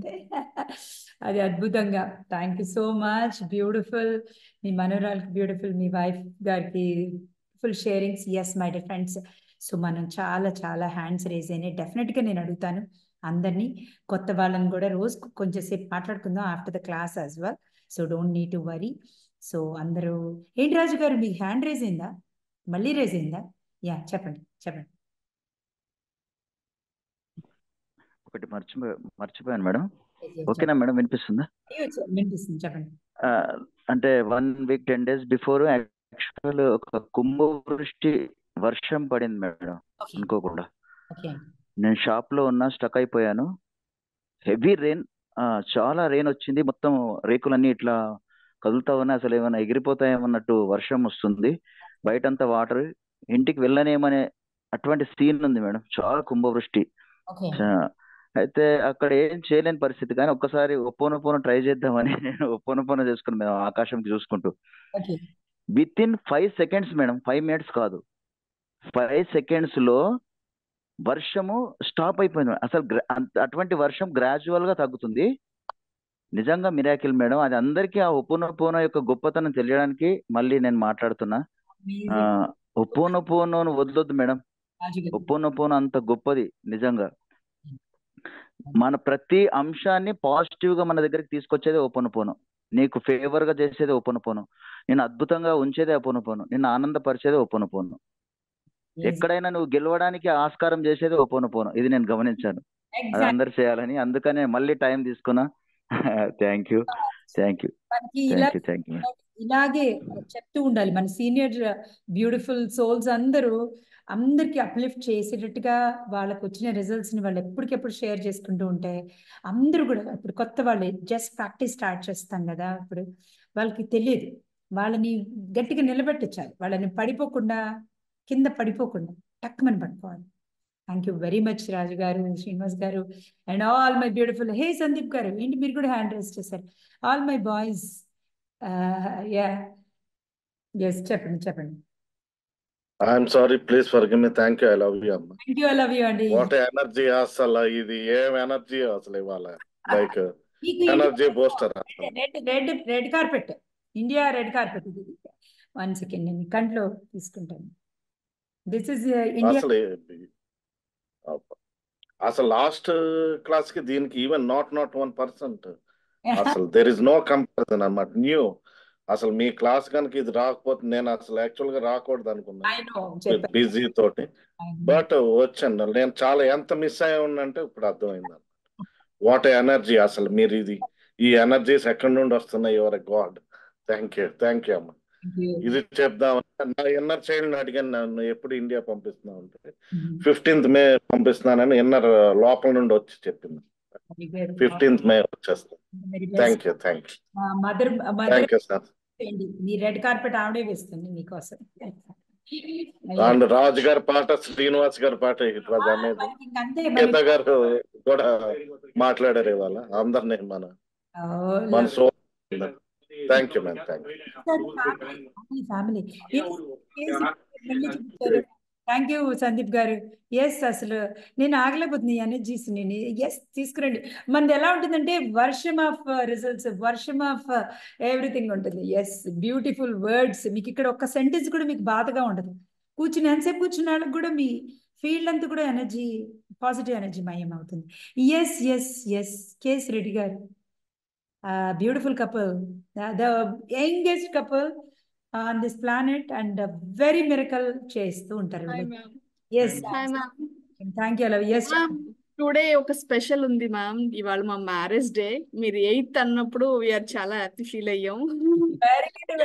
అంటే అది అద్భుతంగా. Thank you so much. Beautiful. మీ మనోరాలకి బ్యూటిఫుల్, మీ వైఫ్ గారికి full sharings. Yes my dear friends. So మనం చాలా చాలా హ్యాండ్స్ రేజ్ అయినాయి. డెఫినెట్గా నేను అడుగుతాను అందరినీ, కొత్త వాళ్ళని కూడా రోజు కొంచెం సేపు మాట్లాడుకుందాం after the class as well. So don't need to worry. So అందరూ, ఏంటి రాజు గారు మీ హ్యాండ్ రేజ్ అయిందా? మళ్ళీ రేజ్ అయిందా? యా చెప్పండి చెప్పండి. ఒకటి మర్చిపోయాను మేడం. ఓకేనా మేడం, వినిపిస్తుందా? వినిపిస్తుంది, చెప్పండి. అంటే 1 వీక్ 10 days బిఫోర్ యాక్చువల్ ఒక కుంభవృష్టి వర్షం పడింది మేడం, అనుకోకుండా. నేను షాప్ లో ఉన్నా, స్టక్ అయిపోయాను. హెవీ రెయిన్, చాలా రెయిన్ వచ్చింది. మొత్తం రేకులన్నీ ఇట్లా కదులుతా ఉన్నాయి, అసలు ఏమైనా ఎగిరిపోతాయేమన్నట్టు వర్షం వస్తుంది. బయటంతా వాటర్, ఇంటికి వెళ్ళనేమనే అటువంటి సీన్ ఉంది మేడం. చాలా కుంభవృష్టి. అయితే అక్కడ ఏం చేయలేని పరిస్థితి. కానీ ఒక్కసారి ఒప్పోనొప్పోన ట్రై చేద్దామని నేను ఒప్పోనొప్పోన చేసుకుని మేము ఆకాశంకి చూసుకుంటూ with in 5 seconds madam, 5 minutes కాదు, 5 seconds లో వర్షము స్టాప్ అయిపోయింది. అసలు అటువంటి వర్షం గ్రాడ్యువల్ గా తగ్గుతుంది. నిజంగా మిరాకిల్ మేడం. అది అందరికీ ఆ ఒప్పోనొప్పోన యొక్క గొప్పతనం తెలియడానికి మళ్ళీ నేను మాట్లాడుతున్నా. ఒప్పోనొప్పోనోను వదలొద్దు మేడం. ఒప్పోనొప్పోన అంత గొప్పది నిజంగా. మన ప్రతి అంశాన్ని పాజిటివ్ గా మన దగ్గరికి తీసుకొచ్చేది ఒప్పొనపోను. నీకు ఫేవర్ గా చేసేది ఒప్పొనపోను. నేను అద్భుతంగా ఉంచేది ఒప్పొనపోను. నిన్ను ఆనందపరిచేది ఒప్పొనపోను. ఎక్కడైనా నువ్వు గెలవడానికి ఆస్కారం చేసేది ఒప్పొనపోను. ఇది నేను గమనించాను. అది అందరు చేయాలని, అందుకనే మళ్ళీ టైం తీసుకున్నా. Thank you. ఇలాగే చెప్తూ ఉండాలి. మన సీనియర్ బ్యూటిఫుల్ సోల్స్ అందరికి అప్లిఫ్ట్ చేసేటట్టుగా వాళ్ళకు వచ్చిన రిజల్ట్స్ ని వాళ్ళు ఎప్పటికెప్పుడు షేర్ చేసుకుంటూ ఉంటే అందరూ కూడా, ఇప్పుడు కొత్త వాళ్ళు జస్ట్ ప్రాక్టీస్ స్టార్ట్ చేస్తాం కదా, ఇప్పుడు వాళ్ళకి తెలియదు. వాళ్ళని గట్టిగా నిలబెట్టించాలి. వాళ్ళని పడిపోకుండా, కింద పడిపోకుండా టక్కుమని పట్టుకోవాలి. Thank you very much Raju గారు, శ్రీనివాస్ గారు, and all my beautiful. Hey Sandeep గారు, ఏంటి మీరు కూడా హ్యాండ్ రైజ్ చేశారు? All my boys. Yes, చెప్పండి. I'm sorry, please forgive me. Thank you, I love you అమ్మ. Thank you, I love you అండి. వాట్ ఎనర్జీ అసలు, ఇది ఏం ఎనర్జీ అసలు ఇవాళ, like energy booster. Red carpet, India red carpet. ఇది 1 second నేను కంట్లో తీసుకుంటాను. This is India. అసలు లాస్ట్ క్లాస్ కి దీనికి ఈవెన్ నాట్ 1%. అసలు దెర్ ఇస్ నో కంపారిజన్ అన్నమాట. న్యూ అసలు మీ క్లాస్ కనుక ఇది రాకపోతే నేను అసలు యాక్చువల్ గా రాకూడదు అనుకున్నాను, బిజీ తోటి. బట్ వచ్చాను. నేను చాలా ఎంత మిస్ అయ్యా ఉన్నంటే ఇప్పుడు అర్థమైంది. వాట్ ఎనర్జీ అసలు. మీరు ఈ ఎనర్జీస్ ఎక్కడి నుండి వస్తున్నాయి? Your God. థ్యాంక్ యూ అమ్మ. ఇది చెప్దామని నా ఇన్నర్ చైల్డ్ అడిగాను, నన్ను ఎప్పుడు ఇండియా పంపిస్తున్నావు అంటే 15th May పంపిస్తున్నానని ఇన్నర్ లోపల నుండి వచ్చి చెప్పింది. 15th May వచ్చేస్తాను. Thank you sir. Me red carpet ఆవిడే వేస్తుంది మీకోసం. అండ్ రాజు గారి పాట, శ్రీనివాస్ గారి పాట, ఇట్ వాజ్ అమేజింగ్. గీత గారు కూడా మాట్లాడారు ఇవాళ అందరినీ మన so. Thank you ma'am. Thank you Sandeep గారు. ఎస్, అసలు నేను ఆగలేకపోతుంది ఎనర్జీస్. నేను ఎస్ తీసుకురండి. మనది ఎలా ఉంటుందంటే వర్షం ఆఫ్ రిజల్ట్స్, వర్షం ఆఫ్ ఎవ్రీథింగ్ ఉంటుంది. Yes, beautiful words. మీకు ఇక్కడ ఒక్క సెంటెన్స్ కూడా మీకు బాధగా ఉండదు. కూర్చుని ఎంతసేపు కూర్చున్న వాళ్ళకి కూడా మీ ఫీల్డ్ అంతా కూడా ఎనర్జీ, పాజిటివ్ ఎనర్జీ మయం అవుతుంది. ఎస్ కేఎస్ రెడ్డి గారు, beautiful couple, the youngest couple on this planet, and very miracle చేస్తూ ఉంటారు. yes thank you. yes today ఒక స్పెషల్ ఉంది మ్యామ్. ఇవాళ మా మ్యారేజ్ డే. మీరు 8th అన్నప్పుడు వీఆర్ చాలా హ్యాపీ ఫీల్ అయ్యాం. very good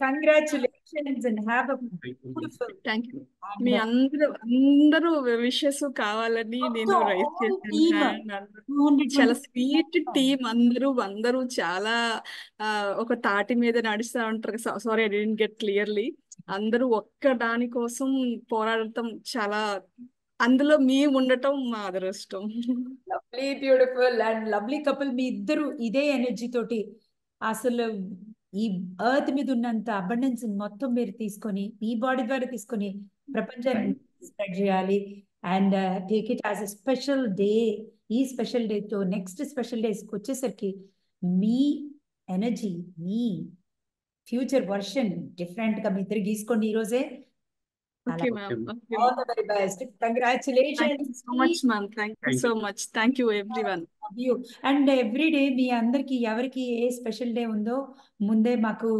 congratulations and have a beautiful. Thank you. మీ అందరూ విషెస్ కావాలని నేను రైస్ చేశాను. చాలా స్వీట్ టీమ్. అందరూ చాలా ఒక తాటి మీద నడుస్తూ ఉంటారు. Sorry, I didn't get clearly. అందరూ ఒక్క దాని కోసం పోరాడటం, చాలా అందులో మేము ఉండటం మా అదృష్టం. Lovely, beautiful and lovely couple. మీ ఇద్దరు ఇదే ఎనర్జీ తోటి అసలు ఈ ఎర్త్ మీద ఉన్నంత అబండెన్స్ మొత్తం మీరు తీసుకొని, మీ బాడీ ద్వారా తీసుకొని ప్రపంచాన్ని స్ప్రెడ్ చేయాలి. And take it as a special day ఈ స్పెషల్ డేతో నెక్స్ట్ స్పెషల్ డేస్కి వచ్చేసరికి మీ ఎనర్జీ, మీ ఫ్యూచర్ వర్షన్ డిఫరెంట్గా మీ ఇద్దరు గీసుకోండి ఈరోజే. Okay ma'am. Okay all the very best. Thank congratulations. You so much ma'am. Thank you so much. Thank you everyone. And every day మీ అందరికి ఎవరికి ఏ స్పెషల్ డే ఉందో ముందే మాకు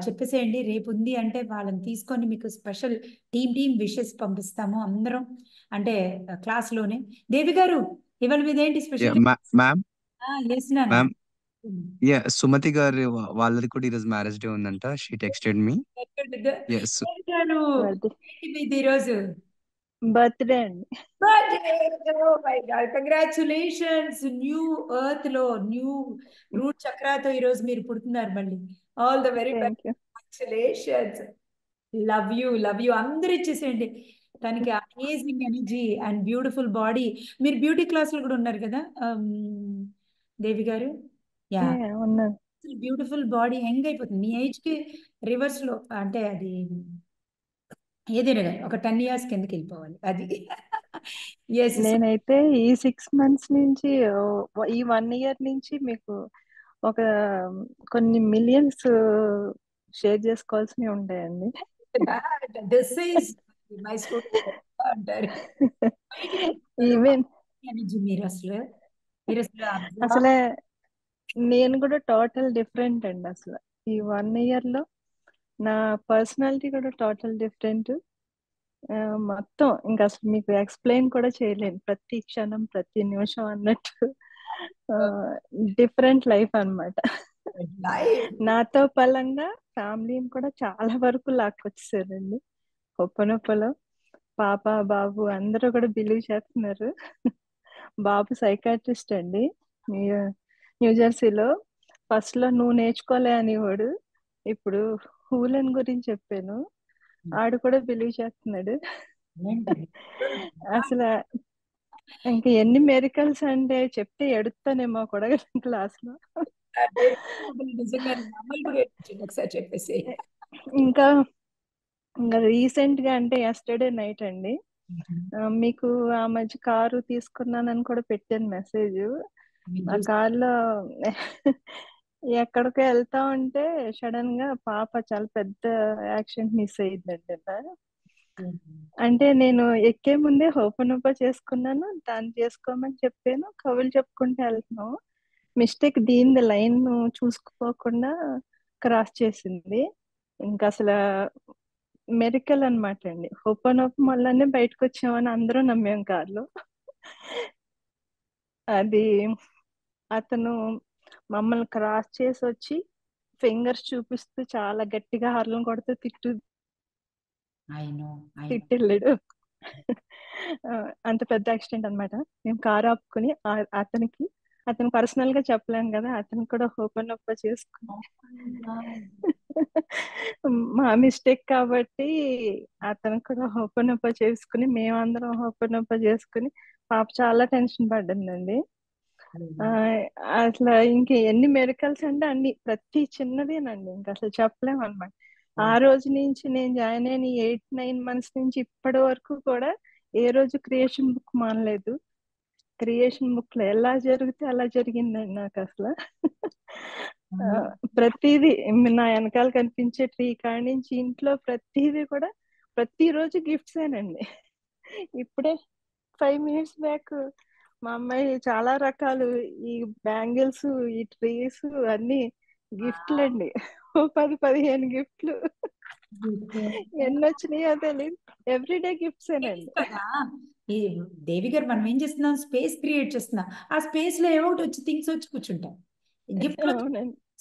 చెప్పేసేయండి. రేపు ఉంది అంటే వాళ్ళని తీసుకొని మీకు స్పెషల్ టీమ్ విషెస్ పంపిస్తాము అందరం, అంటే క్లాస్లోనే. దేవి గారు ఇవాళ మీదేంటి స్పెషల్? మ్యామ్ చేసినాను. మ్యామ్ సుమతి గారు వాళ్ళది కూడా ఈరోజు మ్యారేజ్ డే ఉందంట. షీ టెక్స్టెడ్ మీ. గారు ఏంటి ఈరోజు బర్త్డే అండి. కంగ్రాచులేషన్స్. న్యూ ఎర్త్ లో న్యూ రూట్ చక్రాతో ఈరోజు మీరు పుడుతున్నారు మళ్ళీ. All the very best. Congratulations. Love you. అందరు ఇచ్చేసేయండి తనకి. Amazing energy and beautiful body. మీరు బ్యూటీ క్లాసులు కూడా ఉన్నారు కదా దేవి గారు? యా, బ్యూటిఫుల్ బాడీ యంగ్ అయిపోతుంది మీ ఏజ్ కి. రివర్స్ లో అంటే అది ఏదైనా ఒక 10 years కిందకి వెళ్ళిపోవాలి అది. నేనైతే ఈ 6 months నుంచి ఈ 1 year నుంచి మీకు ఒక కొన్ని మిలియన్స్ షేర్ చేసుకోవాల్సినవి ఉంటాయండి. దిస్ ఈజ్ మై స్టోరీ అంటారు. ఈవెన్ మీరు అసలే నేను కూడా టోటల్ డిఫరెంట్ అండి. అసలు ఈ 1 year లో నా పర్సనాలిటీ కూడా టోటల్ డిఫరెంట్. మొత్తం ఇంకా అసలు మీకు ఎక్స్ప్లెయిన్ కూడా చేయలేను. ప్రతి క్షణం ప్రతి నిమిషం అన్నట్టు డిఫరెంట్ లైఫ్ అన్నమాట. నాతో పలంగా ఫ్యామిలీని కూడా చాలా వరకు లాక్కొచ్చేసారండి. ఒప్పనొప్పలో పాప బాబు అందరూ కూడా బిలీవ్ చేస్తున్నారు. బాబు సైకాట్రిస్ట్ అండి న్యూజెర్సీలో. ఫస్ట్ లో నువ్వు నేర్చుకోలే అనేవాడు, ఇప్పుడు హూలెన్ గురించి చెప్పాను, ఆడు కూడా బిలీవ్ చేస్తున్నాడు. అసలు ఇంకా ఎన్ని మెరికల్స్ అంటే చెప్తే ఎడుతానేమో కూడా క్లాస్ లో. ఇంకా రీసెంట్ గా అంటే ఎస్టర్డే నైట్ అండి, మీకు ఆ మధ్య కారు తీసుకున్నానని కూడా పెట్టాను మెసేజ్. ఆ కార్లో ఎక్కడికో వెళ్తా ఉంటే సడన్ గా పాప చాలా పెద్ద యాక్సిడెంట్ మిస్ అయ్యిందండి. అంటే నేను ఎక్కే ముందే హోపనోప చేసుకున్నాను, దాన్ని చేసుకోమని చెప్పాను, కవులు చెప్పుకుంటూ వెళ్తున్నాం. మిస్టేక్ దీని లైన్ చూసుకోకుండా క్రాస్ చేసింది. ఇంకా అసలు మెరికల్ అనమాట అండి. హోపనోప వల్లనే బయటకు వచ్చామని అందరూ నమ్మాం కార్లో. అది అతను మమ్మల్ని క్రాస్ చేసి వచ్చి ఫింగర్స్ చూపిస్తూ చాలా గట్టిగా హార్లను కొడుతూ తిట్టెళ్ళాడు. అంత పెద్ద యాక్సిడెంట్ అనమాట. మేము కారు ఆపుకుని అతను పర్సనల్ గా చెప్పలేం కదా, అతను కూడా హోపనొప్ప చేసుకుని మా మిస్టేక్ కాబట్టి అతను కూడా హోపనొప్ప చేసుకుని మేమందరం హోపనొప్ప చేసుకుని పాప చాలా టెన్షన్ పడ్డిందండి. అసలు ఇంక ఎన్ని మెరికల్స్ అంటే అన్ని ప్రతి చిన్నదేనండి, ఇంకా అసలు చెప్పలేము అనమాట. ఆ రోజు నుంచి నేను జాయిన్ అయిన 8-9 months నుంచి ఇప్పటి వరకు కూడా ఏ రోజు క్రియేషన్ బుక్ మానలేదు. క్రియేషన్ బుక్ లో ఎలా జరిగితే అలా జరిగిందండి నాకు అసలు. ప్రతిదీ నా వెనకాల కనిపించే ట్రీ కాడి నుంచి ఇంట్లో ప్రతిదీ కూడా ప్రతిరోజు గిఫ్ట్స్ ఏనండి. ఇప్పుడే 5 minutes బ్యాక్ మా అమ్మాయి చాలా రకాలు ఈ బ్యాంగిల్స్ ఈ ట్రీస్ అన్ని గిఫ్ట్లు అండి. 10-15 గిఫ్ట్లు ఎన్ని వచ్చినాయో తెలియదు. ఎవ్రీడే గిఫ్ట్స్ ఏనండి. ఈ దేవి గారు మనం ఏం చేస్తున్నాం, స్పేస్ క్రియేట్ చేస్తున్నాం. ఆ స్పేస్ లో ఏమో వచ్చి థింగ్స్ వచ్చి కూర్చుంటాం గిఫ్ట్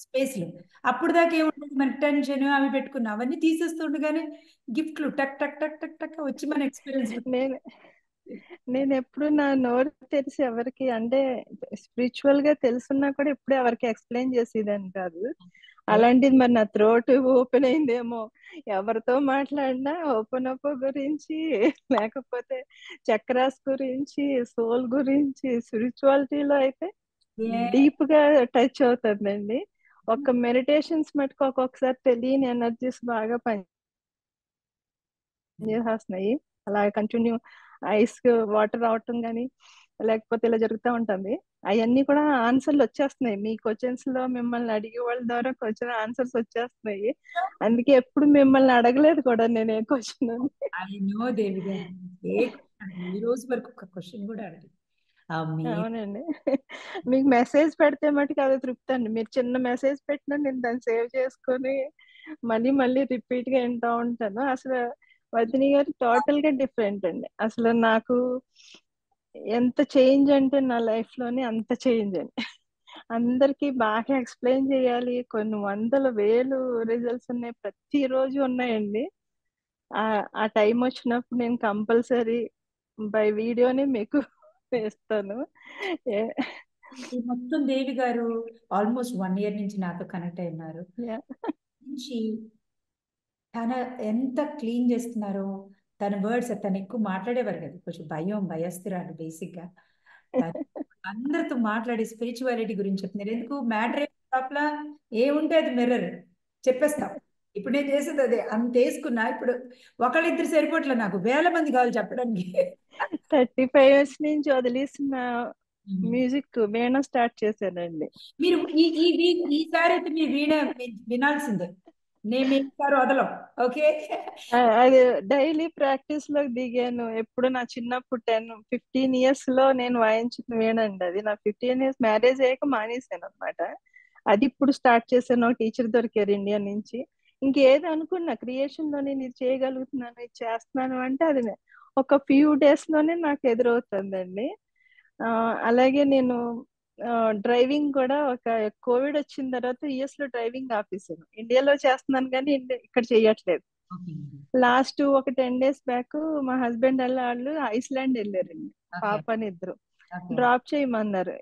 స్పేస్ లో. అప్పుడు దాకా ఏముంటుంది మనకి టెన్షన్ అవి పెట్టుకున్నాం, అవన్నీ తీసేస్తుండగానే గిఫ్ట్లు టక్ టక్ టక్ టక్ టక్ వచ్చి మన ఎక్స్పీరియన్స్. నేను ఎప్పుడు నా నోరు తెలిసి ఎవరికి అంటే స్పిరిచువల్ గా తెలుసున్నా కూడా ఎప్పుడు ఎవరికి ఎక్స్ప్లెయిన్ చేసేదాన్ని కాదు. అలాంటిది మరి నా థ్రోట్ ఓపెన్ అయిందేమో. ఎవరితో మాట్లాడినా ఓపెన్ గురించి, లేకపోతే చక్రాస్ గురించి, సోల్ గురించి, స్పిరిచువాలిటీలో అయితే డీప్ గా టచ్ అవుతుందండి. ఒక్క మెడిటేషన్స్ మటుకు ఒక్కొక్కసారి తెలియని ఎనర్జీస్ బాగా పనిచేస్తున్నాయి. అలా కంటిన్యూ ఐస్ వాటర్ రావటం కానీ లేకపోతే ఇలా జరుగుతూ ఉంటుంది. అవన్నీ కూడా ఆన్సర్లు వచ్చేస్తున్నాయి. మీ క్వశ్చన్స్ లో మిమ్మల్ని అడిగే వాళ్ళ ద్వారా క్వశ్చన్ ఆన్సర్స్ వచ్చేస్తున్నాయి. అందుకే ఎప్పుడు మిమ్మల్ని అడగలేదు కూడా నేను ఏ క్వశ్చన్ అని. ఐ నో దేవి గారు, ఏ ఈ రోజు వరకు ఒక క్వశ్చన్ కూడా అడగలేదు. అవునండి. మీకు మెసేజ్ పెడితే మటుకు అది తృప్తి అండి. మీరు చిన్న మెసేజ్ పెట్టినా నేను దాన్ని సేవ్ చేసుకొని మళ్ళీ మళ్ళీ రిపీట్ గా వింటూ ఉంటాను. అసలు వదిని గారు టోటల్ గా డిఫరెంట్ అండి. అసలు నాకు ఎంత చేంజ్ అంటే నా లైఫ్ లోనే అంత చేంజ్ అండి. అందరికి బాగా ఎక్స్ప్లెయిన్ చేయాలి. కొన్ని వందల వేలు రిజల్ట్స్ ఉన్నాయి, ప్రతిరోజు ఉన్నాయండి. ఆ టైం వచ్చినప్పుడు నేను కంపల్సరీ బై వీడియోనే మీకు వేస్తాను. ఈ మొత్తం దేవి గారు ఆల్మోస్ట్ 1 year నుంచి నాతో కనెక్ట్ అయి ఉన్నారు. నుంచి తన ఎంత క్లీన్ చేస్తున్నారో, తన వర్డ్స్, తను ఎక్కువ మాట్లాడేవారు కదా, కొంచెం భయస్తురాలు బేసిక్ గా. అందరితో మాట్లాడి స్పిరిచువాలిటీ గురించి చెప్తున్నారు. ఎందుకు మ్యాటర్ లోపల ఏముంటే అది మిర్రర్ చెప్పేస్తాం. ఇప్పుడు నేను చేసేది అదే, అంత వేసుకున్నా. ఇప్పుడు ఒకళ్ళిద్దరు సరిపోట్లే, నాకు వేల మంది కావాలి చెప్పడానికి. 35 years నుంచి వదిలేసిన మ్యూజిక్ వీణ స్టార్ట్ చేశానండి. మీరు ఈసారి అయితే మీ వీణ వినాల్సిందే. నేను ఈసారి వదలం. ఓకే, అది డైలీ ప్రాక్టీస్ లో దిగాను. ఎప్పుడు నా చిన్నప్పుడు 10-15 years లో నేను వాయించిన వీణండి అది. నా 15 years మ్యారేజ్ అయ్యాక మానేశాను అనమాట. అది ఇప్పుడు స్టార్ట్ చేశాను. టీచర్ దొరికారు ఇండియా నుంచి. ఇంకేది అనుకున్నా క్రియేషన్ లో నేను ఇది చేయగలుగుతున్నాను, ఇది చేస్తున్నాను అంటే అది ఒక ఫ్యూ డేస్ లోనే నాకు ఎదురవుతుందండి. అలాగే నేను డ్రైవింగ్ కూడా ఒక కోవిడ్ వచ్చిన తర్వాత యుఎస్ లో డ్రైవింగ్ ఆపేసాను. ఇండియాలో చేస్తున్నాను కానీ ఇక్కడ చేయట్లేదు. లాస్ట్ ఒక 10 days బ్యాక్ మా హస్బెండ్ వాళ్ళు ఐస్లాండ్ వెళ్ళారండి. పాపని ఇద్దరు డ్రాప్ చేయమన్నారు.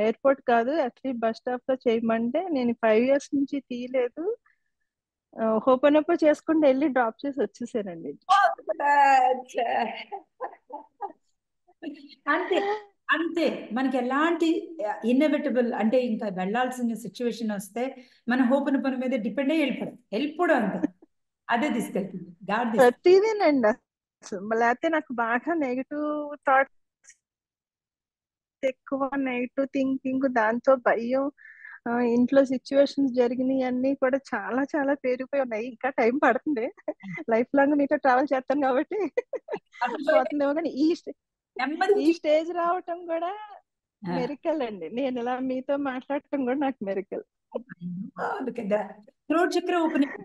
ఎయిర్పోర్ట్ కాదు, యాక్చువల్లీ బస్ స్టాప్ లో చేయమంటే నేను 5 years నుంచి తీయలేదు. హోపనొప్ప చేసుకుంటూ వెళ్ళి డ్రాప్ చేసి వచ్చేసానండి. అంతే అంతే. మనకి ఎలాంటి ఇన్నోవేటబుల్ అంటే ఇంకా వెళ్లాల్సిన సిచ్యువేషన్ వస్తే మన హోపన పని మీద డిపెండ్ అయ్యి వెళ్ళిపోవడం అంతే. అదే తీసుకెళ్తుంది ప్రతిదేనండి. లేకపోతే నాకు బాగా నెగిటివ్ థాట్స్ ఎక్కువ, నెగిటివ్ థింకింగ్, దాంతో భయం, ఇంట్లో సిచ్యువేషన్స్ జరిగినాయి అన్ని కూడా చాలా చాలా పెరిగిపోయి ఉన్నాయి. ఇంకా టైం పడుతుంది. లైఫ్ లాంగ్ మీతో ట్రావెల్ చేస్తాను కాబట్టి పోతుందేమో. కానీ ఈ స్టేజ్ రావటం కూడా మెరికల్ అండి. నేను ఇలా మీతో మాట్లాడటం కూడా నాకు మెరికల్. థ్రోట్ చక్ర ఓపెనింగ్,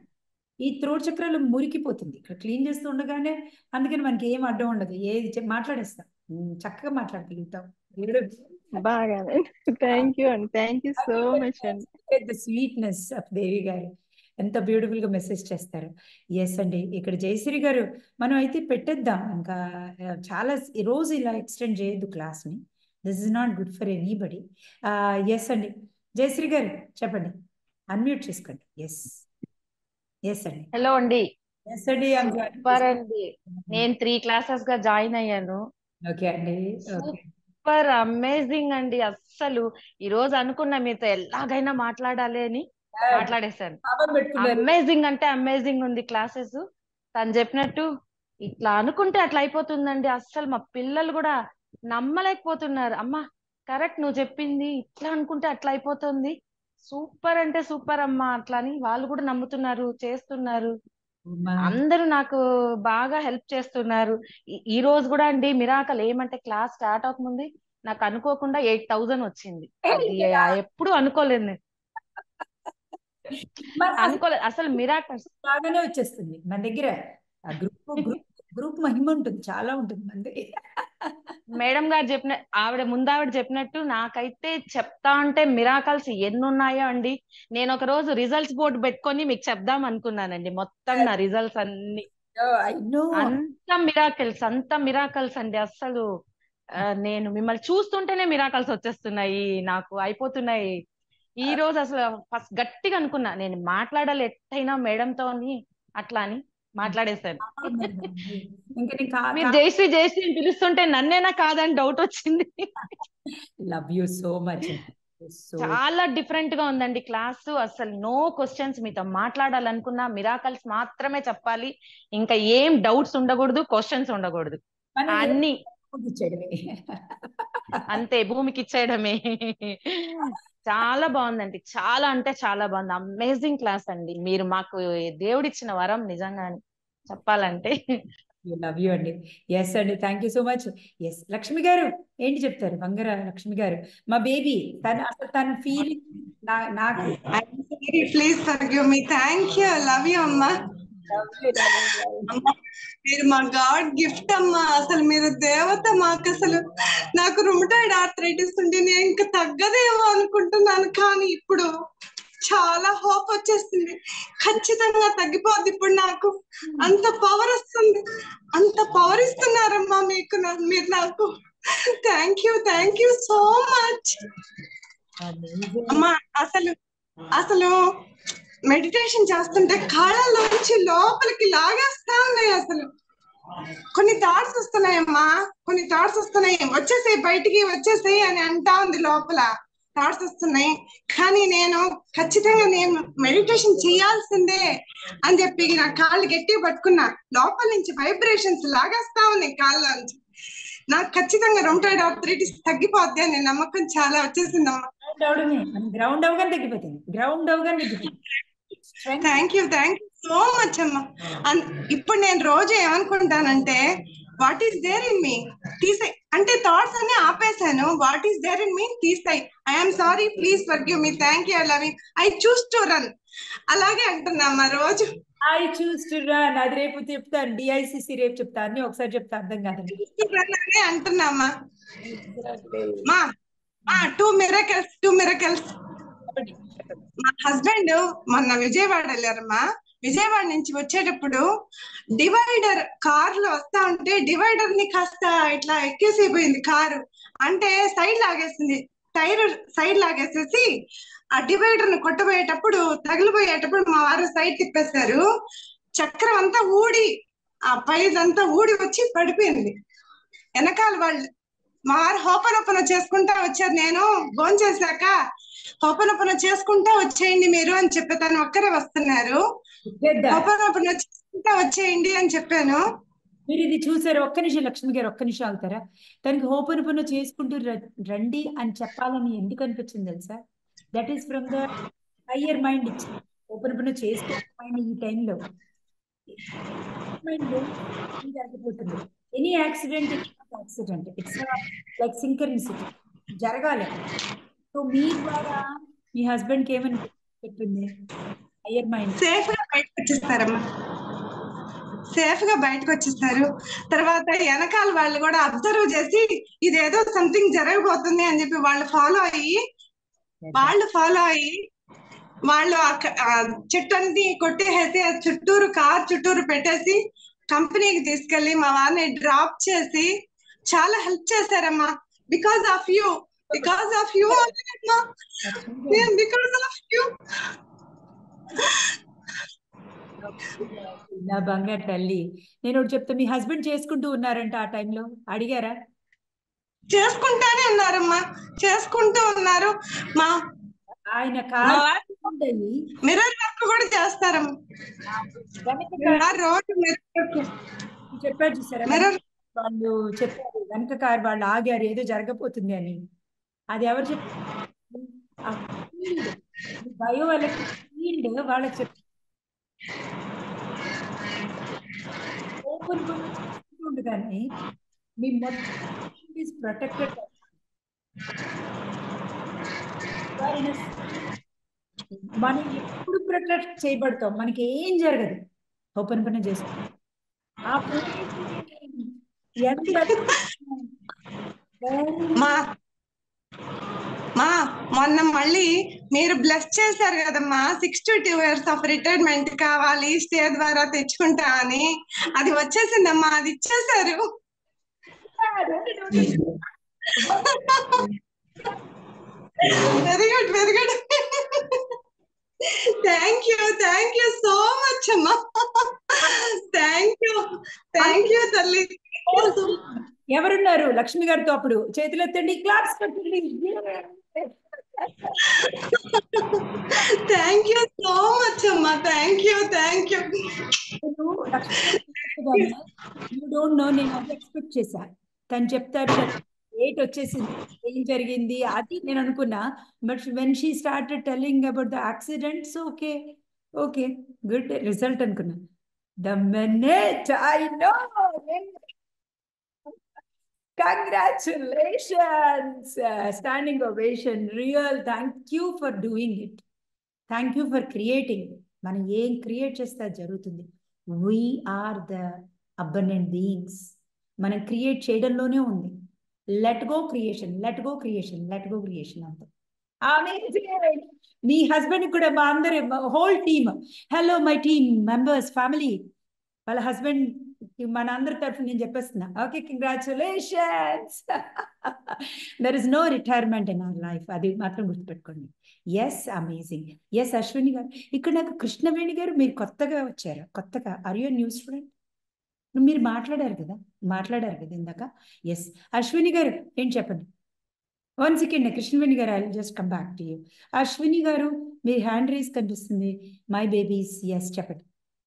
ఈ థ్రోట్ చక్రాలు మురికిపోతుంది ఇక్కడ క్లీన్ చేస్తూ ఉండగానే. అందుకని మనకి ఏం అడ్డం ఉండదు, ఏది మాట్లాడేస్తాం, చక్కగా మాట్లాడగలుగుతాం. బాగానే. థ్యాంక్ యూ అండి. థ్యాంక్ యూ సో మచ్ అండి. ద స్వీట్నెస్ ఆఫ్ దేవి గారు ఎంత బ్యూటిఫుల్ గా మెసేజ్ చేస్తారు. ఎస్ అండి, ఇక్కడ జయశ్రీ గారు మనం అయితే పెట్టేద్దాం. ఇంకా చాలా రోజు ఇలా ఎక్స్టెండ్ చేయొద్దు క్లాస్ ని. This is not good for anybody. Yes అండి, జయశ్రీ గారు చెప్పండి, అన్మ్యూట్ చేసుకోండి. ఎస్ ఎస్ అండి. హలో అండి. ఎస్ అండి, సూపర్ అండి. నేను 3 classes గా జాయిన్ అయ్యాను. ఓకే అండి. సూపర్ అమేజింగ్ అండి. అస్సలు ఈ రోజు అనుకున్నా మీతో ఎలాగైనా మాట్లాడాలి అని మాట్లాడేశాను. అమేజింగ్ అంటే అమేజింగ్ ఉంది క్లాసెస్. తను చెప్పినట్టు ఇట్లా అనుకుంటే అట్లా అయిపోతుందండి. అస్సలు మా పిల్లలు కూడా నమ్మలేకపోతున్నారు. అమ్మా కరెక్ట్, నువ్వు చెప్పింది, ఇట్లా అనుకుంటే అట్లా అయిపోతుంది, సూపర్ అంటే సూపర్ అమ్మా అట్లా అని వాళ్ళు కూడా నమ్ముతున్నారు, చేస్తున్నారు. అందరూ నాకు బాగా హెల్ప్ చేస్తున్నారు. ఈ రోజు కూడా అండి మిరాకల్ ఏమంటే క్లాస్ స్టార్ట్ అవ్వకముందే నాకు అనుకోకుండా 8,000 వచ్చింది. అది ఎప్పుడు అనుకోలేదు నేను. అనుకోలేదు అసలు. మిరాకల్స్ బాగానే వచ్చేస్తుంది మన దగ్గర. గ్రూప్ మహిమ ఉంటుంది, చాలా ఉంటుంది మన దగ్గర. మేడం గారు ఆవిడ చెప్పినట్టు నాకైతే చెప్తా ఉంటే మిరాకల్స్ ఎన్ని ఉన్నాయో అండి. నేను ఒక రోజు రిజల్ట్స్ బోర్డు పెట్టుకొని మీకు చెప్దాం అనుకున్నానండి. మొత్తం నా రిజల్ట్స్ అన్ని అంత మిరాకల్స్ అండి. అస్సలు నేను మిమ్మల్ని చూస్తుంటేనే మిరాకల్స్ వచ్చేస్తున్నాయి, నాకు అయిపోతున్నాయి. ఈ రోజు అసలు ఫస్ట్ గట్టిగా అనుకున్నా నేను మాట్లాడాలి ఎట్టయినా మేడంతో అట్లా అని మాట్లాడేశాను. మీరు జయశ్రీ జయశ్రీ పిలుస్తుంటే నన్నేనా కాదని డౌట్ వచ్చింది. Love you so much. చాలా డిఫరెంట్ గా ఉందండి క్లాసు. అసలు నో క్వశ్చన్స్. మీతో మాట్లాడాలనుకున్నా మిరాకల్స్ మాత్రమే చెప్పాలి. ఇంకా ఏం డౌట్స్ ఉండకూడదు, క్వశ్చన్స్ ఉండకూడదు. అన్ని అంతే, భూమికి ఇచ్చేయడమే. చాలా బాగుందండి, చాలా అంటే చాలా బాగుంది. అమేజింగ్ క్లాస్ అండి. మీరు మాకు దేవుడిచ్చిన వరం నిజంగానే చెప్పాలంటే. లవ్ యూ అండి. ఎస్ అండి, thank you so much. Yes, Lakshmi గారు ఏంటి చెప్తారు? బంగార లక్ష్మి గారు, మా బేబీ, అసలు తన ఫీలింగ్ నాకు. Please forgive me. Thank you, love you అమ్మా. మీరు మా గాడ్ గిఫ్ట్ అమ్మా. అసలు మీరు దేవత మాకు. అసలు నాకు రుమటాయిడ్ ఆర్థరైటిస్ ఉండి నేను ఇంకా తగ్గదేమో అనుకుంటున్నాను, కానీ ఇప్పుడు చాలా హోప్ వచ్చేస్తుంది. ఖచ్చితంగా తగ్గిపోద్ది ఇప్పుడు నాకు. అంత పవర్ వస్తుంది, అంత పవర్ ఇస్తున్నారమ్మా మీకు మీరు నాకు. థ్యాంక్ యూ సో మచ్ అమ్మా. అసలు మెడిటేషన్ చేస్తుంటే కాళ్ళలోంచి లోపలికి లాగేస్తా ఉన్నాయి. అసలు కొన్ని థాట్స్ వస్తున్నాయమ్మా, కొన్ని థాట్స్ వస్తున్నాయి. వచ్చేసాయి బయటికి, వచ్చేసాయి అని అంటా ఉంది లోపల. థాట్స్ వస్తున్నాయి, కానీ నేను ఖచ్చితంగా నేను మెడిటేషన్ చేయాల్సిందే అని చెప్పి నా కాళ్ళు గట్టిగా పట్టుకున్నా. లోపల నుంచి వైబ్రేషన్స్ లాగేస్తా ఉన్నాయి కాళ్ళలోంచి. నాకు ఖచ్చితంగా రుమటాయిడ్ ఆర్థరైటిస్ తగ్గిపోద్ది అనే నమ్మకం చాలా వచ్చేసిందమ్మా. గ్రౌండ్ అవగానే తగ్గిపోతుంది, గ్రౌండ్ అవగానే తగ్గిపోతుంది. థ్యాంక్ యూ సో మచ్ అమ్మా. ఇప్పుడు నేను రోజు ఏమనుకుంటానంటే, what is there in me తీసేయ్ అంటే, థాట్స్ అన్ని ఆపేసాను. What is there in me తీసేయ్. I'm sorry, please forgive me, thank you, I love you, I choose to run. అలాగే అంటున్నామ్మా రోజు. ఐ చూస్ టు రన్, అది రేపు చెప్తాను. డిఐసిసి రేపు చెప్తాను, అన్ని ఒకసారి చెప్తా, అర్థం కాదు అంటున్నామ్మా. Two miracles. మా హస్బెండ్ మొన్న విజయవాడ వెళ్ళారమ్మా. విజయవాడ నుంచి వచ్చేటప్పుడు డివైడర్ కార్ లో వస్తా ఉంటే డివైడర్ ని కాస్త ఇట్లా ఎక్కేసిపోయింది కారు. అంటే సైడ్ లాగేసింది, టైర్ సైడ్ లాగేసేసి ఆ డివైడర్ ను కొట్టబోయేటప్పుడు, తగిలిపోయేటప్పుడు మా వారు సైడ్ తిప్పేశారు. చక్రం అంతా ఊడి, ఆ పైదంతా ఊడి వచ్చి పడిపోయింది. వెనకాల వాళ్ళు మా వారు హోపనొప్పన చేసుకుంటా వచ్చారు. నేను భోంచేశాక హోపనొప్పన చేసుకుంటా వచ్చేయండి మీరు అని చెప్పి, తను ఒక్కరే వస్తున్నారు. హోపనొప్పన చేసుకుంటా వచ్చేయండి అని చెప్పాను. మీరు ఇది చూసారు? ఒక్క నిమిషం లక్ష్మి గారు, ఒక్క నిమిషం ఆగుతారా? తనకి హోపనొప్పన చేసుకుంటూ రండి అని చెప్పాలని ఎందుకు అనిపించింది తెలుసా? That is from the higher mind ఇచ్చింది. హోపనొప్పన చేసుకోవాలి ఈ టైంలో మైండ్ జరగబోతుంది. ఎనీ యాక్సిడెంట్ ఇట్స్ లైక్ సింక్రనిసిటీ, జరగాలి. సో మీ ద్వారా మీ హస్బెండ్ కి ఏమని చెప్పింది? హయ్యర్ మైండ్ సేఫ్ గా బయటకు వచ్చేస్తారమ్మా, సేఫ్ గా బయటకు వచ్చేస్తారు. తర్వాత వెనకాల వాళ్ళు కూడా అబ్జర్వ్ చేసి ఇదేదో సంథింగ్ జరగబోతుంది అని చెప్పి వాళ్ళు ఫాలో అయ్యి వాళ్ళు చెట్టు అన్ని కొట్టేసి చుట్టూరు కార్ చుట్టూరు పెట్టేసి కంపెనీకి తీసుకెళ్లి మా వారిని డ్రాప్ చేసి చాలా హెల్ప్ చేశారమ్మా. బికాస్ ఆఫ్ యూ నా బంగారు తల్లి. నేను ఒకటి చెప్తా, మీ హస్బెండ్ చేసుకుంటూ ఉన్నారంట ఆ టైంలో? అడిగారా? చేసుకుంటానే ఉన్నారమ్మా, చేసుకుంటూ ఉన్నారు. మా ఆయన మిర్రర్ వర్క్ కూడా చేస్తారమ్మా. రోజు చెప్పారు చూసారా, వాళ్ళు చెప్పారు వెనక కారు వాళ్ళు ఆగారు ఏదో జరగబోతుంది అని. అది ఎవరు చెప్పారు? బయో ఎలక్ట్రిక్ ఫీల్డ్ వాళ్ళకి చెప్పారు. కానీ మీ మొత్తం ఈజ్ ప్రొటెక్టెడ్. మనం ఎప్పుడు ప్రొటెక్ట్ చేయబడతాం, మనకి ఏం జరగదు ఓపెన్ పని చేస్తాం. మొన్న మళ్ళీ మీరు బ్లెస్ చేశారు కదమ్మా, 62 years ఆఫ్ రిటైర్మెంట్ కావాలి స్టే ద్వారా తెచ్చుకుంటా అని. అది వచ్చేసిందమ్మా, అది ఇచ్చేసారు. Very good. Thank you so much అమ్మా. థ్యాంక్ యూ తల్లి. ఎవరున్నారు లక్ష్మి గారితో? అప్పుడు చేతులు ఎత్తండి, క్లాప్స్ పెట్టండి. థ్యాంక్ యూ సో మచ్ అమ్మా. Thank you. You don't know, నేను అది ఎక్స్పెక్ట్ చేశా. తను చెప్తారు డేట్ వచ్చేసింది, ఏం జరిగింది అది నేను అనుకున్నా. But when she started telling about the accidents, okay okay good result అనుకున్నా. The minute I know, congratulations, standing ovation, real thank you for doing it, thank you for creating. మనం ఏం క్రియేట్ చేస్తే అది జరుగుతుంది. we are the abundant beings. మనం create చేయడంలోనే ఉంది. Let go creation, let go creation, let go creation అంతే. మీ హస్బెండ్ కూడా మా అందరి whole team, hello my team members, family, వాళ్ళ హస్బెండ్ మన అందరి తరఫున నేను చెప్పేస్తున్నా. Okay, congratulations. There is no retirement in our life, అది మాత్రం గుర్తుపెట్టుకోండి. Yes, amazing. ఎస్, అశ్విని గారు ఇక్కడ నాకు కృష్ణవేణి గారు మీరు కొత్తగా వచ్చారు, కొత్తగా. Are you new student? మీరు మాట్లాడారు కదా ఇందాక. ఎస్, అశ్విని గారు ఏం చెప్పండి. 1 సెకండ్ కృష్ణవేణి గారు, I just come back to you. Ashwini గారు మీ హ్యాండ్ రేస్ కనిపిస్తుంది. మై బేబీస్, ఎస్ చెప్పండి.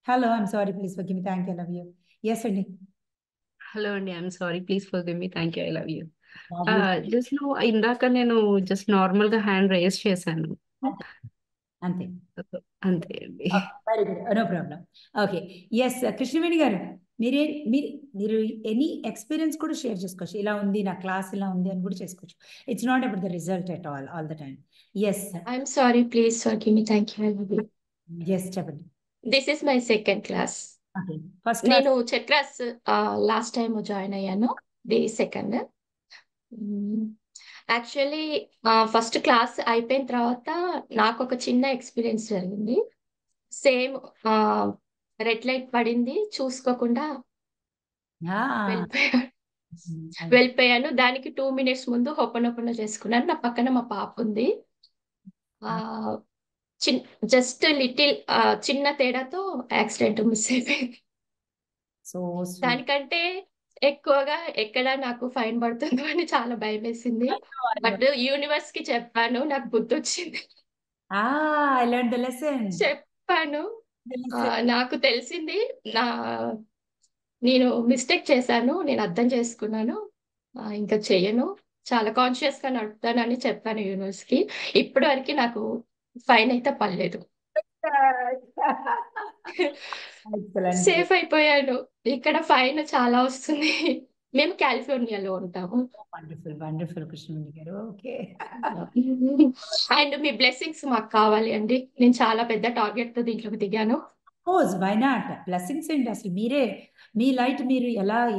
Hello, I'm sorry, please forgive me, thank you, I love you. Yes అండి. హలో అండి, I'm sorry, please forgive me, thank you, I love you. Just ఇందాక నేను just normal గా hand raise చేశాను అంతే అంతే అండి. Very good, no problem. Okay, yes Krishnaveni గారు మీరు ఎనీ ఎక్స్పీరియన్స్ కూడా షేర్ చేసుకోవచ్చు. ఇలా ఉంది నా క్లాస్, ఇలా ఉంది అని కూడా చేసుకోవచ్చు. It's not about the result at all the time. Yes, I'm sorry, please forgive me, thank you, I love you. Yes చెప్పండి. This is my second class. First నేను చక్రాస్ లాస్ట్ టైం జాయిన్ అయ్యాను, day second. Actually first class అయిపోయిన తర్వాత నాకు ఒక చిన్న experience జరిగింది. Same red light పడింది, చూసుకోకుండా వెళ్ళిపోయాను. దానికి 2 minutes ముందు హొప్పనొప్పన చేసుకున్నాను. నా పక్కన మా పాప ఉంది. జస్ట్ లిటిల్ చిన్న తేడాతో యాక్సిడెంట్ మిస్ అయిపోయింది. దానికంటే ఎక్కువగా ఎక్కడ నాకు ఫైన్ పడుతుందో అని చాలా భయం వేసింది. బట్ యూనివర్స్ కి చెప్పాను, నాకు బుద్ధి వచ్చింది. చెప్పాను, నాకు తెలిసింది, నేను మిస్టేక్ చేశాను, నేను అర్థం చేసుకున్నాను, ఇంకా చెయ్యను, చాలా కాన్షియస్ గా నడుపుతానని చెప్పాను యూనివర్స్ కి. ఇప్పటి వరకు నాకు ఫైన్ అయితే పడలేదు, సేఫ్ అయిపోయాను. ఇక్కడ ఫైన్ చాలా వస్తుంది. మేము కాలిఫోర్నియాలో ఉంటాము. వండర్ఫుల్, వండర్ఫుల్ కృష్ణవేణి గారు. ఓకే, అండ్ మీ బ్లెస్సింగ్స్ మాకు కావాలి అండి. నేను చాలా పెద్ద టార్గెట్ తో దీంట్లోకి దిగాను. Why not? బ్లెస్సింగ్స్ ఏంటి అసలు? మీ లైట్ మీరు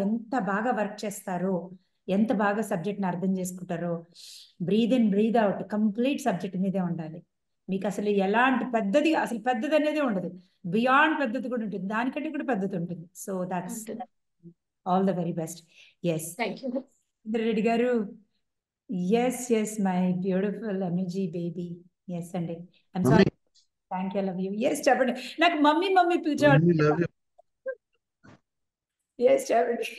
ఎంత బాగా వర్క్ చేస్తారో, ఎంత బాగా సబ్జెక్ట్ని అర్థం చేసుకుంటారో, breathe in breathe out complete subject మీదే ఉండాలి. మీకు అసలు ఎలాంటి పెద్దది అనేది ఉండదు, బియాండ్ పెద్దది కూడా ఉంటుంది, దానికంటే కూడా పెద్దది ఉంటుంది. So that's all the very best. Yes Reddy garu, yes my beautiful energy baby. Yes అండి, I'm sorry, thank you, love you. Yes చెప్పండి, నాకు మమ్మీ పిలిచేవాడు. ఎస్ చెప్పండి.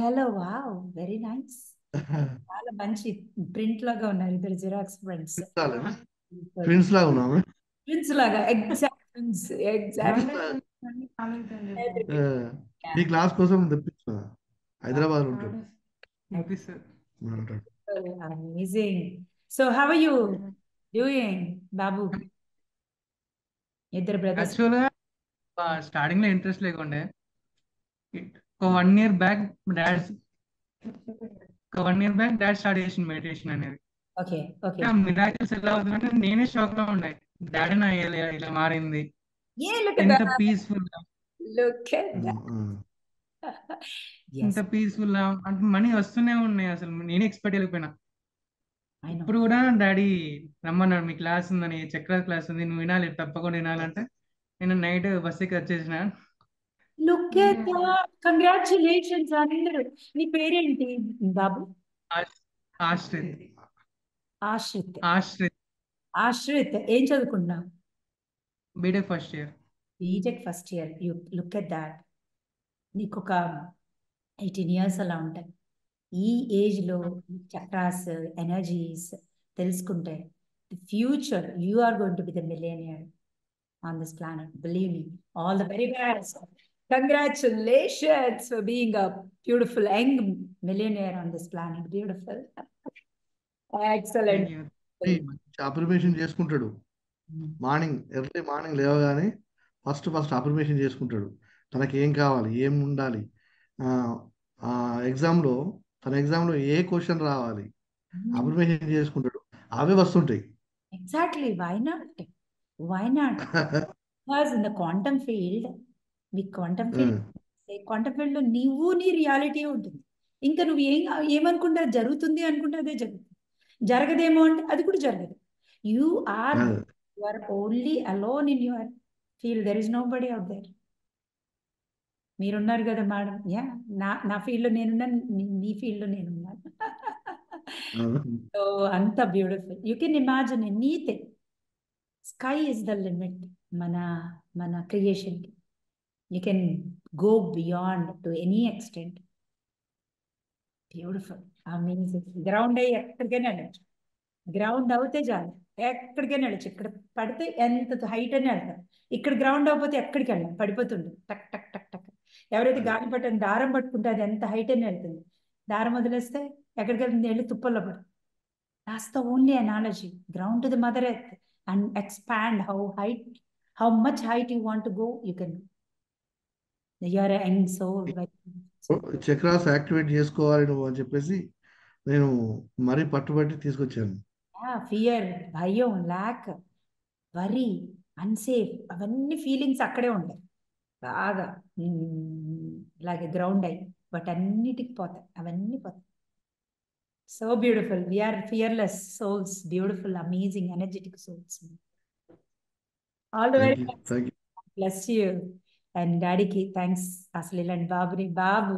Hello, wow, very nice. చాలా మంచి ప్రింట్ లాగా ఉన్నారు ఇద్దరు జిరాక్స్ ఫ్రెండ్స్. ట్విన్స్ లాగా ఉన్నాము, ట్విన్స్ లాగా, ఎగ్జాక్ట్. ఈ క్లాస్ కోసం తెప్పించా, హైదరాబాద్ ఉంటాడు. Amazing. So how are you doing బాబు? ఇద్దరు బ్రదర్స్. యాక్చువల్గా స్టార్టింగ్ లో ఇంట్రెస్ట్ లేకుండే, ఒక 1 year బ్యాక్ డాడ్ స్టార్ట్ చేసిన మెడిటేషన్ అనేది. Okay okay. మిరాకిల్స్ ఎలా అవుతుందంటే నేనే షాక్ లో ఉండే, డాడీ నా ఇలా మారింది, ఎంత పీస్ఫుల్ గా, ఎంత పీస్ఫుల్ గా. అంటే మనీ వస్తూనే ఉన్నాయి, అసలు నేను ఎక్స్పెక్ట్ చేయలేకపోయినా. ఇప్పుడు కూడా డాడీ రమ్మన్నాడు, మీ క్లాస్ ఉందని, చక్ర క్లాస్ ఉంది, నువ్వు వినాలి, తప్పకుండా వినాలంటే నేను నైట్ బస్ ఎక్కి వచ్చేసిన. Look at that. Congratulations అందరూ. నీ పేరేంటి బాబు? ఆశ్రిత్. ఏం చదువుకుంటున్నావు? BTech first year. You look at that. నీకు ఒక 18 years అలా ఉంటాయి. ఈ ఏజ్లో చక్రాస్, ఎనర్జీస్ తెలుసుకుంటే the future you are going to be the millionaire on this planet. Believe me. All the very best. Congratulations for being a beautiful young millionaire on this planet. Beautiful. Excellent. Affirmation చేసుకుంటాడు. Early morning లేవగానే first affirmation చేసుకుంటాడు. తనకి ఏం కావాలి, ఏం ఉండాలి, తన ఎగ్జామ్లో ఏ క్వశ్చన్ రావాలి, అప్రిమేషన్ చేసుకుంటాడు. అవే వస్తుంటాయి. Exactly. Why not? Because in the quantum field, me quantum field లో నీవు నీ రియాలిటీ ఉంటుంది. ఇంకా నువ్వు ఏమనుకుంటా జరుగుతుంది అనుకుంటే అదే జరుగుతుంది. జరగదేమో అంటే అది కూడా జరగదు. You are only alone in your field. There is nobody out there. మీరున్నారు కదా మేడం. నా ఫీల్డ్ లో నేనున్నాను, నీ ఫీల్డ్ లో నేనున్నాను. సో అంత beautiful. You can imagine anything. Sky is the limit మన క్రియేషన్కి. You can go beyond to any extent. Beautiful, amazing. Ground అయ్యి ఎక్కడికైనా వెళ్ళచ్చు. గ్రౌండ్ అవుతే చాలు, ఎక్కడికైనా వెళ్ళచ్చు. ఇక్కడ పడితే ఎంత హైట్ అని వెళ్తారు. ఇక్కడ గ్రౌండ్ అవ్వకపోతే ఎక్కడికి వెళ్ళాం, పడిపోతుంది. టక్ టక్ టక్ టక్. ఎవరైతే గాలి పట్టని దారం పట్టుకుంటే అది ఎంత హైట్ అని వెళ్తుంది. దారం వదిలేస్తే ఎక్కడికి వెళ్తుంది, వెళ్ళి తుప్పల్లో పడుతుంది. That's the only analogy. Ground to the mother earth and expand how much height you want to go, you can. You're a young soul. Chakras activate చేసుకోవాలి నువ్వు అని చెప్పేసి నేను మరీ పట్టుబట్టి తీసుకొచ్చాను. ఫియర్, భయం, లాక్, వరీ, అన్సేఫ్, అవన్నీ ఫీలింగ్స్ అక్కడే ఉంటాయి బాగా. ఇలాగే గ్రౌండ్ అయ్యి బట్ అన్నిటికి పోతాయి, అవన్నీ పోతాయి. So beautiful. We're fearless souls, beautiful, amazing, energetic souls. All the very best. Bless you. And డాడీకి థ్యాంక్స్. అసలు ఇలాంటి బాబు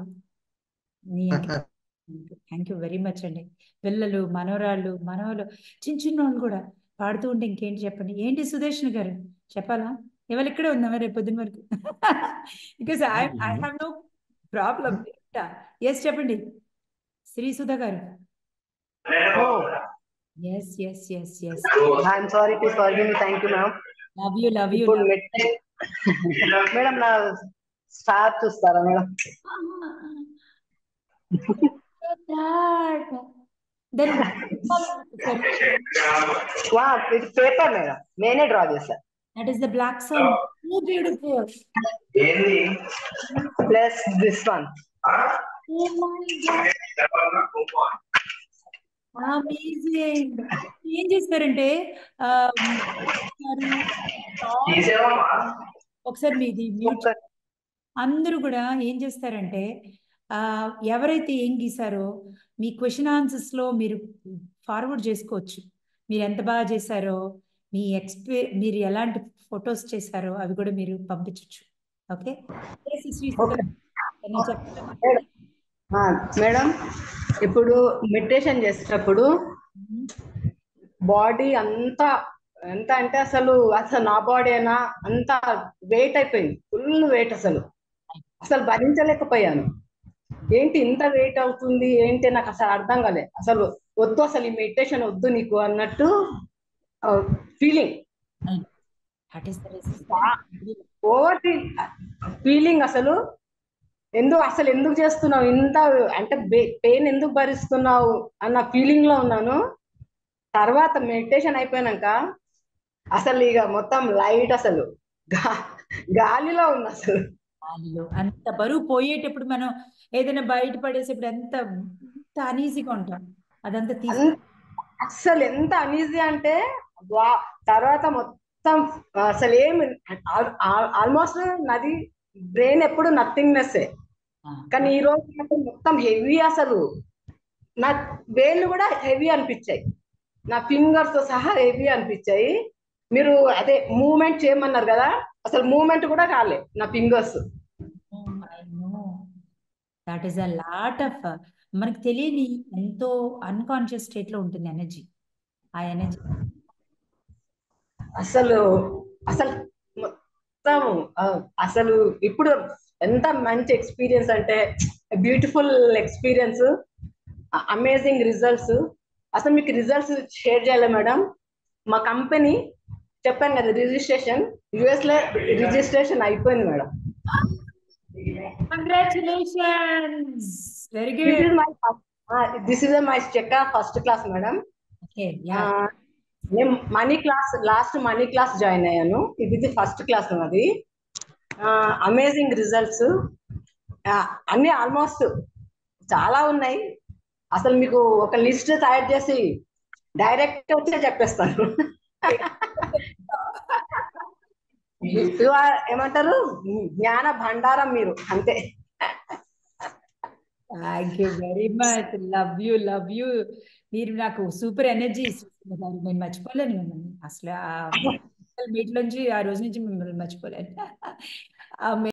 థ్యాంక్ యూ వెరీ మచ్ అండి. పిల్లలు, మనవరాళ్ళు, మనవలు, చిన్న వాళ్ళు కూడా పాడుతూ ఉంటే ఇంకేంటి చెప్పండి. ఏంటి సుదర్శన్ గారు చెప్పాలా? ఇవాళ ఇక్కడే ఉందా రేపు పొద్దున్న వరకు? Because I have no problem. Yes చెప్పండి శ్రీ సుధా గారు. Yes yes yes yes. I'm sorry, please forgive me. Thank you, ma'am. Love you. Madam నా స్టార్ చూస్తారా మేడం? పేపర్ మేడం, నేనే డ్రా చేశా. That is the black sun. So beautiful. Plus this one. Oh my God. Amazing. ఏం చేస్తారంటే ఒకసారి మీది అందరూ కూడా ఏం చేస్తారంటే ఎవరైతే ఏం గీసారో మీ క్వశ్చన్ ఆన్సర్స్ లో మీరు ఫార్వర్డ్ చేసుకోవచ్చు. మీరు ఎంత బాగా చేశారో, మీరు ఎలాంటి ఫొటోస్ చేశారో అవి కూడా మీరు పంపించవచ్చు. ఓకే మేడం, ఇప్పుడు మెడిటేషన్ చేసేటప్పుడు బాడీ అంతా ఎంత అంటే అసలు నా బాడీ అయినా అంత వెయిట్ అయిపోయింది, ఫుల్ వెయిట్. అసలు భరించలేకపోయాను. ఏంటి ఇంత వెయిట్ అవుతుంది ఏంటి, నాకు అసలు అర్థం కాలే. అసలు వద్దు, అసలు ఈ మెడిటేషన్ వద్దు నీకు అన్నట్టు ఫీలింగ్, ఓవర్ ఫీలింగ్. అసలు ఎందుకు చేస్తున్నావు ఇంత, అంటే పెయిన్ ఎందుకు భరిస్తున్నావు అన్న ఫీలింగ్ లో ఉన్నాను. తర్వాత మెడిటేషన్ అయిపోయినాక అసలు ఇక మొత్తం లైట్, అసలు గాలిలో ఉంది. అసలు అంత బరువు పోయేటప్పుడు మనం ఏదైనా బయట పడేసేప్పుడు ఎంత అనీజీగా ఉంటాం, అదంతా అసలు ఎంత అనీజీ అంటే తర్వాత మొత్తం అసలు ఏమి ఆల్మోస్ట్ నాది బ్రెయిన్ ఎప్పుడు నథింగ్నెస్. కానీ ఈ రోజు మొత్తం హెవీ, అసలు నా వేళ్ళు కూడా హెవీ అనిపించాయి, నా ఫింగర్స్ తో సహా హెవీ అనిపించాయి. మీరు అదే మూమెంట్ చేయమన్నారు కదా, అసలు మూమెంట్ కూడా కాలే నా fingers. That is a lot of, మనకు తెలియని ఎంతో అన్కాన్షియస్ స్టేట్ లో ఉంటుంది ఎనర్జీ. ఆ ఎనర్జీ అసలు మొత్తం అసలు ఇప్పుడు ఎంత మంచి ఎక్స్పీరియన్స్ అంటే, బ్యూటిఫుల్ ఎక్స్పీరియన్స్, అమేజింగ్ రిజల్ట్స్. అసలు మీకు రిజల్ట్స్ షేర్ చేయాలి మేడం. మా కంపెనీ చెప్పాను కదా రిజిస్ట్రేషన్, యుఎస్ లో రిజిస్ట్రేషన్ అయిపోయింది madam. Congratulations, very this good. Is my this is my చెక్క first class madam. Okay, yeah. నేను లాస్ట్ మనీ క్లాస్ జాయిన్ అయ్యాను. ఇది ఫస్ట్ క్లాస్ అది. అమేజింగ్ రిజల్ట్స్ అన్ని ఆల్మోస్ట్ చాలా ఉన్నాయి. అసలు మీకు ఒక లిస్ట్ తయారు చేసి డైరెక్ట్ వచ్చే చెప్పేస్తాను. ఏమంటారు, జ్ఞాన భండారం మీరు, అంతే. Thank you very much, love you, love you. మీరు నాకు సూపర్ ఎనర్జీ ఇస్తున్నారు. నేను మర్చిపోలేను మిమ్మల్ని అసలు. మీట్ నుంచి ఆ రోజు నుంచి మిమ్మల్ని మర్చిపోలేను.